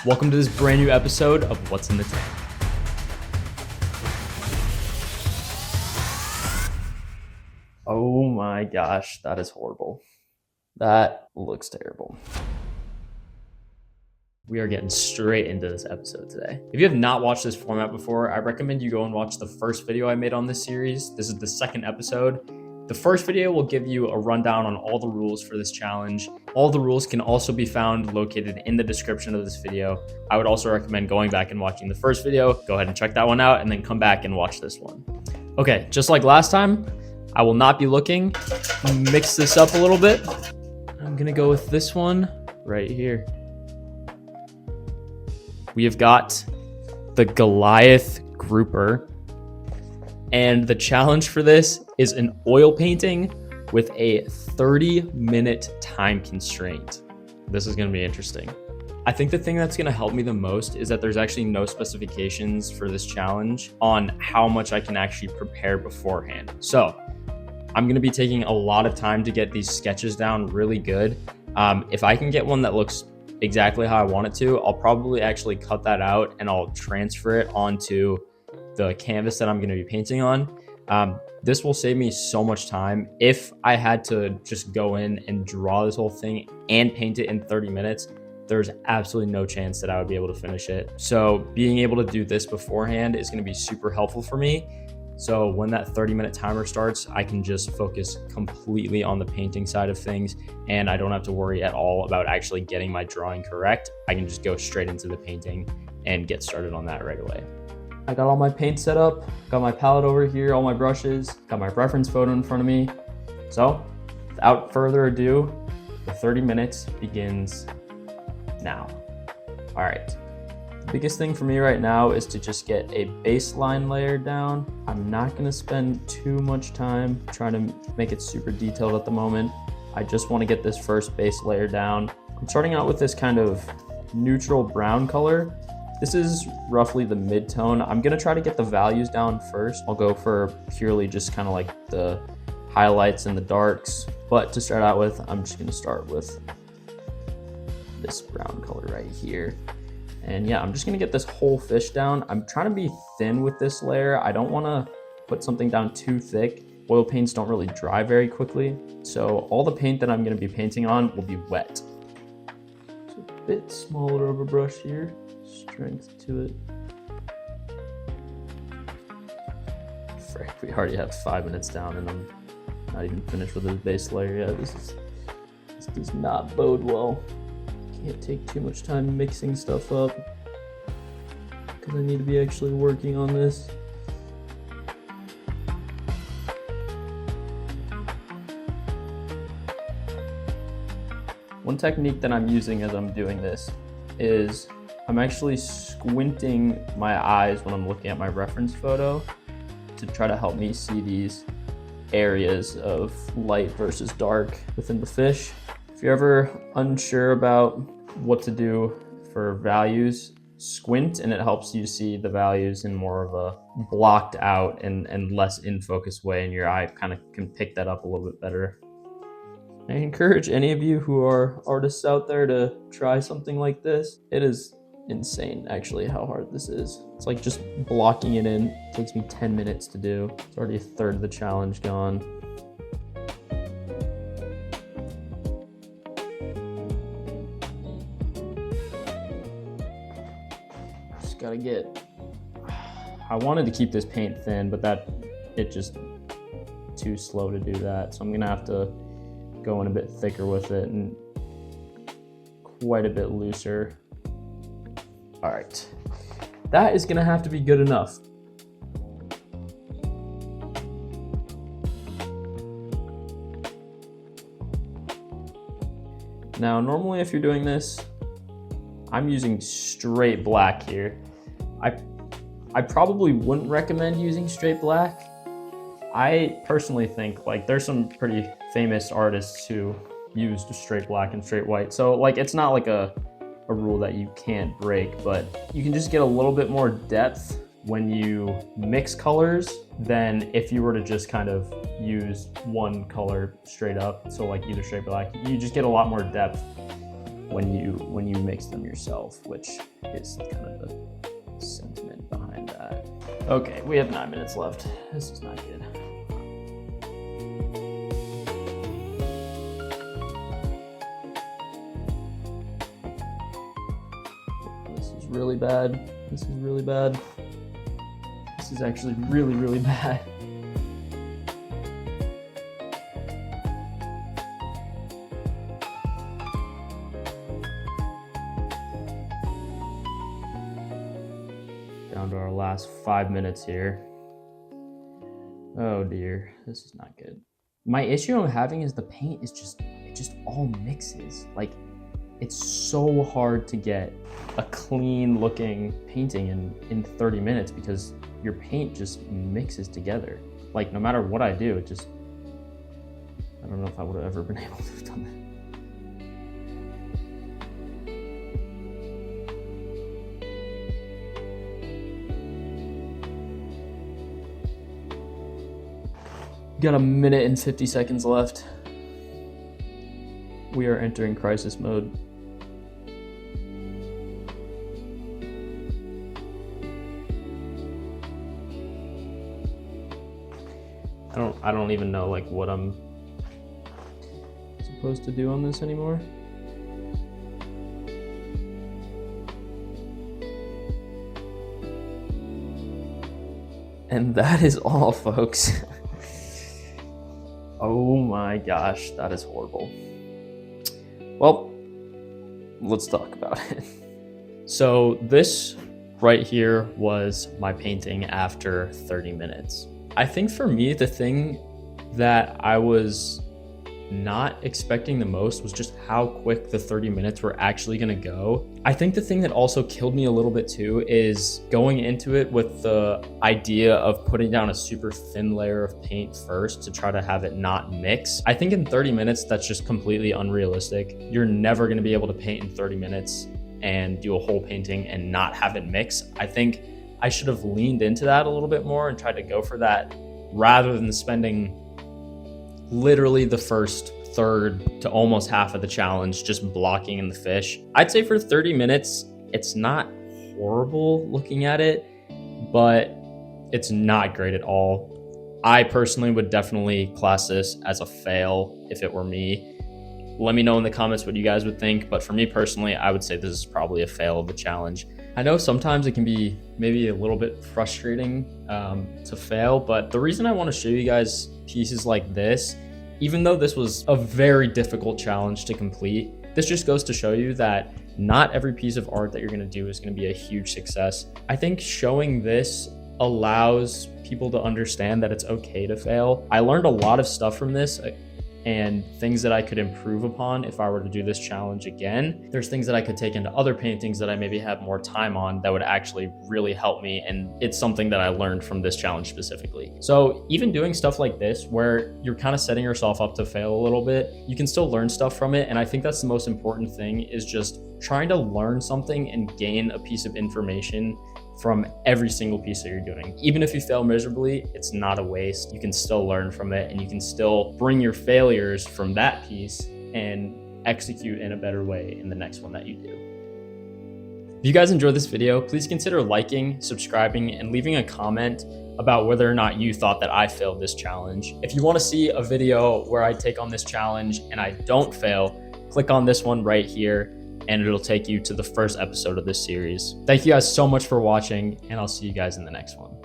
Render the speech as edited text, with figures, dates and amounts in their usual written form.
Welcome to this brand new episode of What's in the Tank. Oh my gosh, that is horrible. That looks terrible. We are getting straight into this episode today. If you have not watched this format before, I recommend you go and watch the first video I made on this series. This is the second episode. The first video will give you a rundown on all the rules for this challenge. All the rules can also be found located in the description of this video. I would also recommend going back and watching the first video. Go ahead and check that one out and then come back and watch this one. Okay, just like last time, I will not be looking. Mix this up a little bit. I'm gonna go with this one right here. We have got the Goliath grouper. And the challenge for this is an oil painting with a 30-minute time constraint. This is gonna be interesting. I think the thing that's gonna help me the most is that there's actually no specifications for this challenge on how much I can actually prepare beforehand. So I'm gonna be taking a lot of time to get these sketches down really good. If I can get one that looks exactly how I want it to, I'll probably actually cut that out and I'll transfer it onto the canvas that I'm going to be painting on. This will save me so much time. If I had to just go in and draw this whole thing and paint it in 30 minutes, there's absolutely no chance that I would be able to finish it. So being able to do this beforehand is going to be super helpful for me. So when that 30-minute timer starts, I can just focus completely on the painting side of things, and I don't have to worry at all about actually getting my drawing correct. I can just go straight into the painting and get started on that right away. I got all my paint set up, got my palette over here, all my brushes, got my reference photo in front of me. So without further ado, the 30 minutes begins now. All right. The biggest thing for me right now is to just get a baseline layer down. I'm not gonna spend too much time trying to make it super detailed at the moment. I just wanna get this first base layer down. I'm starting out with this kind of neutral brown color. This is roughly the mid-tone. I'm gonna try to get the values down first. I'll go for purely just kind of like the highlights and the darks. But to start out with, I'm just gonna start with this brown color right here. And yeah, I'm just gonna get this whole fish down. I'm trying to be thin with this layer. I don't wanna put something down too thick. Oil paints don't really dry very quickly. So all the paint that I'm gonna be painting on will be wet. So a bit smaller of a brush here. Strength to it. Frick, we already have 5 minutes down and I'm not even finished with this base layer yet. This does not bode well. Can't take too much time mixing stuff up because I need to be actually working on this. One technique that I'm using as I'm doing this is I'm actually squinting my eyes when I'm looking at my reference photo to try to help me see these areas of light versus dark within the fish. If you're ever unsure about what to do for values, squint and it helps you see the values in more of a blocked out and less in focus way, and your eye kind of can pick that up a little bit better. I encourage any of you who are artists out there to try something like this. It is insane actually how hard this is. It's like just blocking it in. It takes me 10 minutes to do. It's already a third of the challenge gone. Just gotta get, I wanted to keep this paint thin, but it just too slow to do that. So I'm gonna have to go in a bit thicker with it and quite a bit looser. All right, that is gonna have to be good enough. Now, normally if you're doing this, I'm using straight black here. I probably wouldn't recommend using straight black. I personally think like there's some pretty famous artists who used straight black and straight white. So like it's not like a rule that you can't break, but you can just get a little bit more depth when you mix colors than if you were to just kind of use one color straight up. So like either straight black, you just get a lot more depth when you mix them yourself, which is kind of the sentiment behind that. Okay, we have 9 minutes left. This is not good. This is really bad. This is really bad. This is actually really, really bad. Down to our last 5 minutes here. Oh dear, this is not good. My issue I'm having is the paint is it just all mixes. Like, it's so hard to get a clean looking painting in 30 minutes because your paint just mixes together. Like, no matter what I do, I don't know if I would have ever been able to have done that. Got 1 minute and 50 seconds left. We are entering crisis mode. I don't even know like what I'm supposed to do on this anymore. And that is all, folks. Oh my gosh, that is horrible. Well, let's talk about it. So this right here was my painting after 30 minutes. I think for me, the thing that I was not expecting the most was just how quick the 30 minutes were actually gonna go. I think the thing that also killed me a little bit too is going into it with the idea of putting down a super thin layer of paint first to try to have it not mix. I think in 30 minutes, that's just completely unrealistic. You're never gonna be able to paint in 30 minutes and do a whole painting and not have it mix. I think I should have leaned into that a little bit more and tried to go for that rather than spending literally the first third to almost half of the challenge just blocking in the fish. I'd say for 30 minutes, it's not horrible looking at it, but it's not great at all. I personally would definitely class this as a fail if it were me. Let me know in the comments what you guys would think, but for me personally, I would say this is probably a fail of the challenge. I know sometimes it can be maybe a little bit frustrating to fail, but the reason I want to show you guys pieces like this, even though this was a very difficult challenge to complete, this just goes to show you that not every piece of art that you're going to do is going to be a huge success. I think showing this allows people to understand that it's okay to fail. I learned a lot of stuff from this and things that I could improve upon if I were to do this challenge again. There's things that I could take into other paintings that I maybe have more time on that would actually really help me, and it's something that I learned from this challenge specifically. So even doing stuff like this where you're kind of setting yourself up to fail a little bit, you can still learn stuff from it, and I think that's the most important thing, is just trying to learn something and gain a piece of information from every single piece that you're doing. Even if you fail miserably, it's not a waste. You can still learn from it, and you can still bring your failures from that piece and execute in a better way in the next one that you do. If you guys enjoyed this video, please consider liking, subscribing, and leaving a comment about whether or not you thought that I failed this challenge. If you want to see a video where I take on this challenge and I don't fail, click on this one right here, and it'll take you to the first episode of this series. Thank you guys so much for watching, and I'll see you guys in the next one.